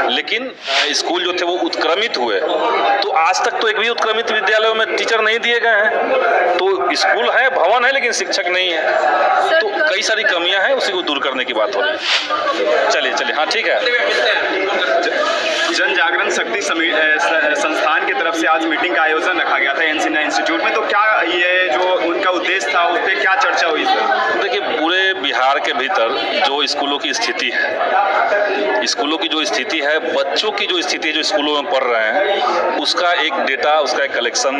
लेकिन स्कूल जो थे वो उत्क्रमित हुए, तो आज तक तो एक भी उत्क्रमित विद्यालयों में टीचर नहीं दिए गए हैं। तो स्कूल है, भवन है, लेकिन शिक्षक नहीं है। तो कई सारी कमियां हैं, उसी को दूर करने की बात हो रही है। चलिए हाँ ठीक है। जन जागरण शक्ति संस्थान की तरफ से आज मीटिंग का आयोजन रखा गया था एन सिन्हा इंस्टीट्यूट में, तो क्या ये जो उनका उद्देश्य था उस पर क्या चर्चा हुई सर? देखिए, पूरे बिहार के भीतर जो स्कूलों की स्थिति है, स्कूलों की जो स्थिति है, बच्चों की जो स्थिति है जो स्कूलों में पढ़ रहे हैं, उसका एक डेटा, उसका एक कलेक्शन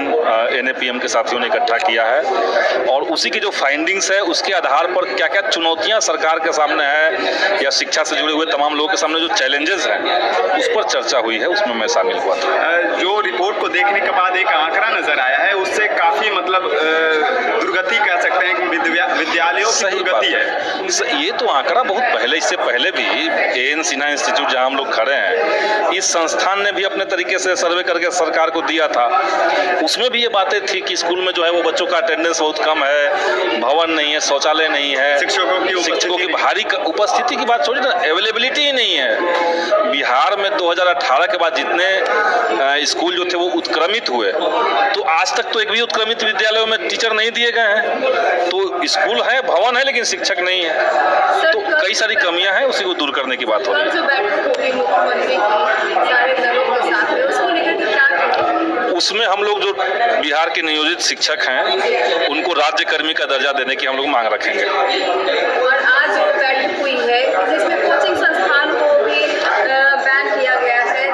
NAPM के साथियों ने इकट्ठा किया है। और उसी की जो फाइंडिंग्स है उसके आधार पर क्या क्या चुनौतियां सरकार के सामने है या शिक्षा से जुड़े हुए तमाम लोगों के सामने जो चैलेंजेस हैं उस पर चर्चा हुई है, उसमें मैं शामिल हुआ था। जो रिपोर्ट को देखने के बाद एक आंकड़ा नजर आया है, उससे काफी मतलब दुर्गति कह सकते हैं कि विद्यालयों की दुर्गति है। ये तो आंकड़ा बहुत पहले, इससे पहले भी एन सिन्हा इंस्टीट्यूट जहां हम लोग खड़े हैं, इस संस्थान ने भी अपने तरीके से सर्वे करके सरकार को दिया था। उसमें भी ये बातें थी कि स्कूल में जो है वो बच्चों का अटेंडेंस बहुत कम है, भवन नहीं है, शौचालय नहीं है, शिक्षकों की भारी उपस्थिति की बात छोड़िए ना, अवेलेबिलिटी ही नहीं है। बिहार में 2018 के बाद जितने स्कूल जो थे वो उत्क्रमित हुए, तो आज तक तो एक भी उत्क्रमित विद्यालयों में टीचर नहीं दिए गए हैं। तो स्कूल है, भवन है, लेकिन शिक्षक नहीं है। तो कई सारी कमियां हैं, उसी को दूर करने की बात हो रही है। उसमें हम लोग जो बिहार के नियोजित शिक्षक हैं उनको राज्य कर्मी का दर्जा देने की हम लोग मांग रखेंगे। और आज जो बैठक हुई है जिसमें कोचिंग संस्थान को भी बैन किया गया है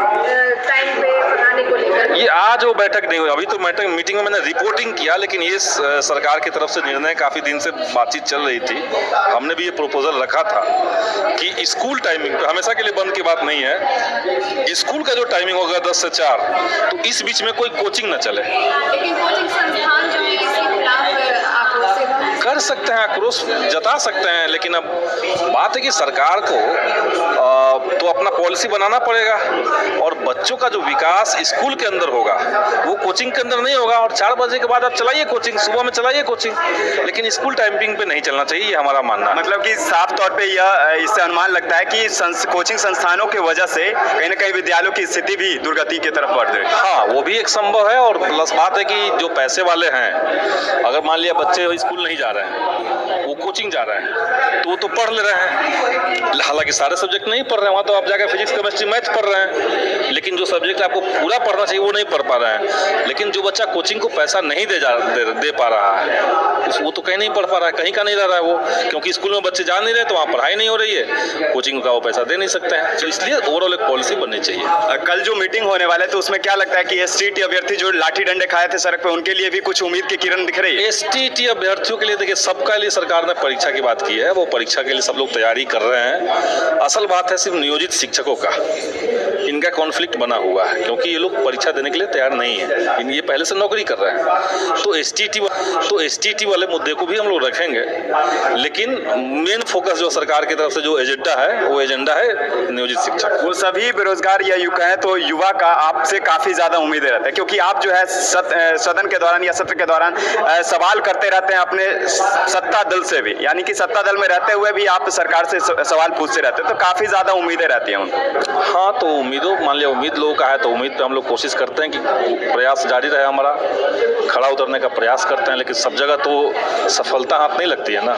टाइम पे पढ़ाने को लेकर, ये आज वो बैठक नहीं हुई, अभी तो मीटिंग में मैंने रिपोर्टिंग किया, लेकिन ये सरकार की तरफ से निर्णय काफी दिन से बातचीत चल रही थी। हमने भी ये प्रपोजल रखा था कि स्कूल टाइमिंग पे हमेशा के लिए बंद की बात नहीं है, स्कूल का जो टाइमिंग होगा 10 से 4, तो इस बीच में कोई कोचिंग न चले। लेकिन कोचिंग संस्थान जो है इसके खिलाफ कर सकते हैं, आक्रोश जता सकते हैं, लेकिन अब बात है कि सरकार को तो अपना पॉलिसी बनाना पड़ेगा, और बच्चों का जो विकास स्कूल के अंदर होगा वो कोचिंग के अंदर नहीं होगा। और 4 बजे के बाद आप चलाइए कोचिंग, सुबह में चलाइए कोचिंग, लेकिन स्कूल टाइमिंग पे नहीं चलना चाहिए, ये हमारा मानना है। मतलब कि साफ तौर पे यह इससे अनुमान लगता है कि कोचिंग संस्थानों की वजह से कहीं ना कहीं विद्यालयों की स्थिति भी दुर्गति की तरफ बढ़ रही है। हाँ, वो भी एक संभव है। और प्लस बात है कि जो पैसे वाले हैं, अगर मान लिया बच्चे स्कूल नहीं जा रहे हैं, वो कोचिंग जा रहे हैं, तो वो तो पढ़ ले रहे हैं। हालांकि सारे सब्जेक्ट नहीं पढ़ रहे हैं, वहाँ तो आप जाकर फिजिक्स, केमिस्ट्री, मैथ पढ़ रहे हैं, लेकिन जो सब्जेक्ट आपको पूरा पढ़ना चाहिए वो नहीं पढ़ पा रहे हैं। लेकिन जो बच्चा कोचिंग को पैसा नहीं दे पा रहा है, वो तो कहीं नहीं पढ़ पा रहा है, कहीं का नहीं रह रहा है वो, क्योंकि स्कूल में बच्चे जा नहीं रहे तो वहाँ पढ़ाई नहीं हो रही है, कोचिंग का वो पैसा दे नहीं सकते हैं। तो इसलिए ओवरऑल एक पॉलिसी बननी चाहिए। कल जो मीटिंग होने वाला है, तो उसमें क्या लगता है कि STT अभ्यर्थी जो लाठी डंडे खाए थे सड़क पे, उनके लिए भी कुछ उम्मीद की किरण दिख रही है? STT अभ्यर्थियों के लिए देखिए, सबका लिए सरकार ने परीक्षा की बात की है, वो परीक्षा के लिए सब लोग तैयारी कर रहे हैं। असल बात है सिर्फ नियोजित शिक्षकों का, इनका कॉन्फ्लिक्ट बना हुआ है, क्योंकि ये लोग परीक्षा देने के लिए तैयार नहीं है, ये पहले से नौकरी कर रहे हैं। तो STT वाले मुद्दे को भी हम लोग रखेंगे, लेकिन मेन फोकस जो सरकार की तरफ से जो एजेंडा है, वो एजेंडा है नियोजित शिक्षक। वो सभी बेरोजगार या युवा है, तो युवा का आपसे काफी ज्यादा उम्मीदें रहती है, क्योंकि आप जो है सदन के दौरान या सत्र के दौरान सवाल करते रहते हैं अपने सत्ता दल से भी, यानी कि सत्ता दल में रहते हुए भी आप सरकार से सवाल पूछते रहते हैं, तो काफी ज्यादा उम्मीदें रहती हैं उनको। हाँ, तो मान लिया उम्मीद लोगों का है, तो उम्मीद पे हम लोग कोशिश करते हैं कि प्रयास जारी रहे, हमारा खड़ा उतरने का प्रयास करते हैं, लेकिन सब जगह तो सफलता हाथ नहीं लगती है ना।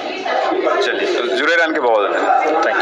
चलिए, तो जुड़े रहने के बहुत थैंक यू।